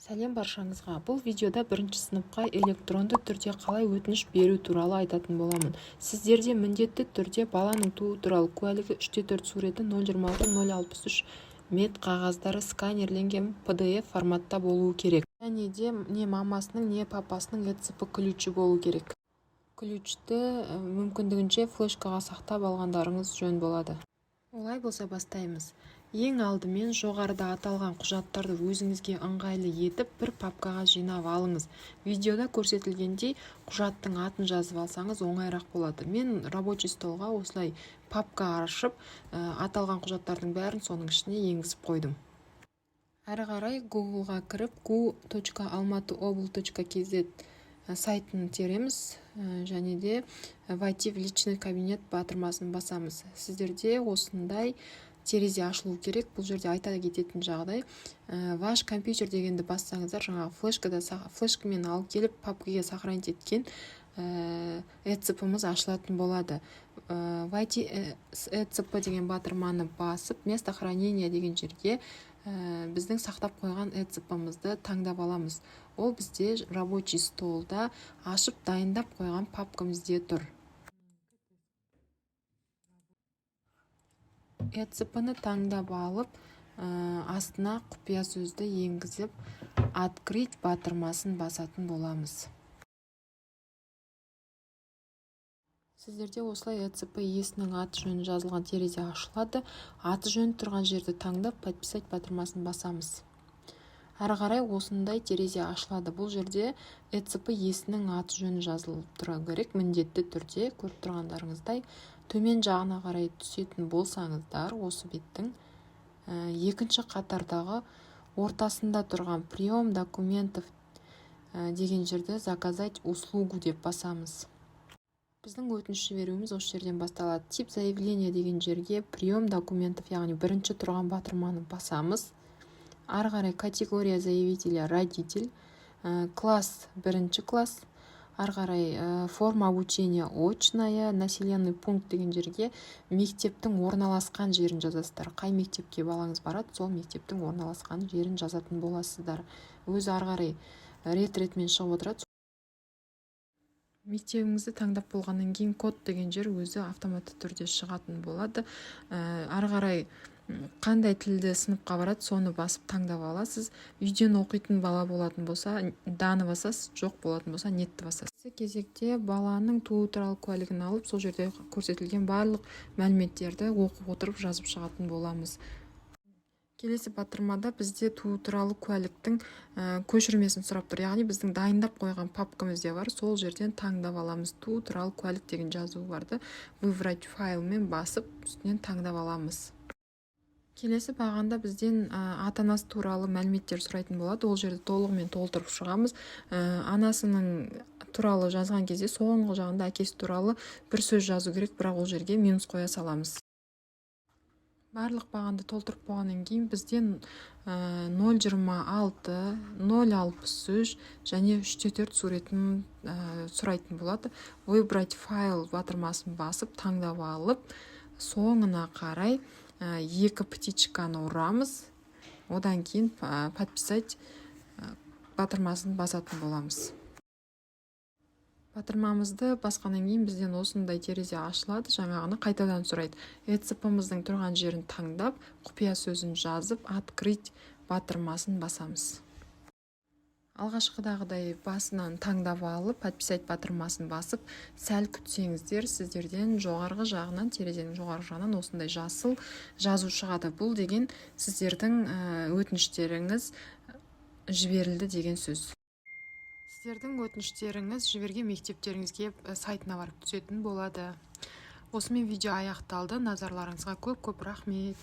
Сәлем баршаңызға. Бұл видеода бірінші сыныпқа электронды түрде қалай өтініш беру туралы айтатын боламын. Сіздерде міндетті түрде баланың туу туралы куәлігі 3/4 суреті 026-063 мет қағаздары сканерленген PDF форматта болуы керек. Және де не мамасының, не папасының ЭЦП ключі болу керек. Ключті мүмкіндігінше флешкаға сақтап алғандарыңыз жөн болады. Олай болса бастаймыз. Ең алдымен жоғарыда аталған құжаттарды өзіңізге ыңғайлы етіп бір папкаға жинап алыңыз. Видеода көрсетілгендей құжаттың атын жазып алсаңыз оңайырақ болады. Мен рабочий столға осылай папка ашып, аталған құжаттардың бәрін соның ішіне енгізіп қойдым. Әрі қарай Google-ға кіріп gu.almatyobl.kz сайтын тереміз және де войти в личный кабинет батырмасын басамыз. Сіздерде осындай терезе ашылу керек. Бұл жерде айта кететін жағдай, ваш компьютер дегенді бассаңыздар, жаңағы флешкамен алып келіп папкаға сохранить еткен ЭЦП-мыз ашылатын болады. Войти ЭЦП деген батырманы басып, место хранения деген жерге біздің сақтап қойған ЭЦП-мызды таңдап аламыз. Ол бізде рабочий столда ашып дайындап қойған папкамызде тұр. ЭЦП-ны таңдап алып, астына құпия сөзді енгізіп, открыть батырмасын басатын боламыз. Сіздерде осылай ЭЦП иесінің аты жөні жазылған терезе ашылады. Аты жөні тұрған жерді таңдап, подписать батырмасын басамыз. Әрі қарай осындай терезе ашылады. Бұл жерде ЭЦП иесінің аты жөні жазылып тұра керек. Міндетті түрде көріп тұрғандарыңыздай төмен жағына қарай түсетін болсаңыздар, осы беттің екінші қатардағы ортасында тұрған прием документов деген жерді заказать услугу деп басамыз. Біздің өтініш жіберуіміз осы жерден басталады. Тип заявления деген жерге прием документов, яғни бірінші тұрған батырманы басамыз. Ары қарай категория заявителя родитель, класс бірінші класс, ары қарай форма обучения очная, населенный пункт деген жерге мектептің орналасқан жерін жазасыздар. Қай мектепке балаңыз барады, сол мектептің орналасқан жерін жазатын боласыздар. Өзі ары қарай рет-ретмен шығып отырады. Мектебіңізді таңдап болғаннан кейін код деген жер өзі автоматты түрде шығатын болады. Ары қарай қандай тілді сыныпқа барады, соны басып таңдап аласыз. Үйден оқитын бала болатын болса, даны басасыз, жоқ болатын болса, нетті басасыз. Кезекте баланың туу туралы куәлігін алып, сол жерде көрсетілген барлық мәліметтерді оқып отырып жазып шығатын боламыз. Келесі батырмада бізде туу туралы куәліктің көшірмесін сұрап тұр. Яғни біздің дайындап қойған папкамызде бар, сол жерден таңдап аламыз. Туу туралы куәлік деген жазу барды. Выбрать файлмен басып, үстінен таңдап аламыз. Келесі бағанда бізден ата-анасы туралы мәліметтер сұрайтын болады. Ол жерді толығымен толтырып шығамыз. Анасының туралы жазған кезде соңғы жағында әкесі туралы бір сөз жазу керек, бірақ ол жерге минус қоя саламыз. Барлық бағанды толтырып болғаннан кейін бізден 0,26, 0,63 және 3/4 суретін сұрайтын болады. Выбрать файл батырмасын басып, таңдап алып, соңына қарай екі птичканы ұрамыз. Одан кейін подписать батырмасын басатын боламыз. Батырмамызды басқаннан кейін бізден осындай терезе ашылады. Жаңағыны қайтадан сұрайды. ЭЦП-мыздың тұрған жерін таңдап, құпия сөзін жазып, открыть батырмасын басамыз. Алғашқыдағыдай басынан таңдап алып, подписать батырмасын басып, сәл күтсеңіздер, сіздерден жоғарғы жағынан, терезенің жоғарғы жағынан осындай жасыл жазу шығады. Бұл деген сіздердің өтініштеріңіз жіберілді деген сөз. Сіздердің өтініштеріңіз жіберген мектептеріңізге сайтына барып түсетін болады. Осымен видео аяқталды. Назарларыңызға көп рахмет.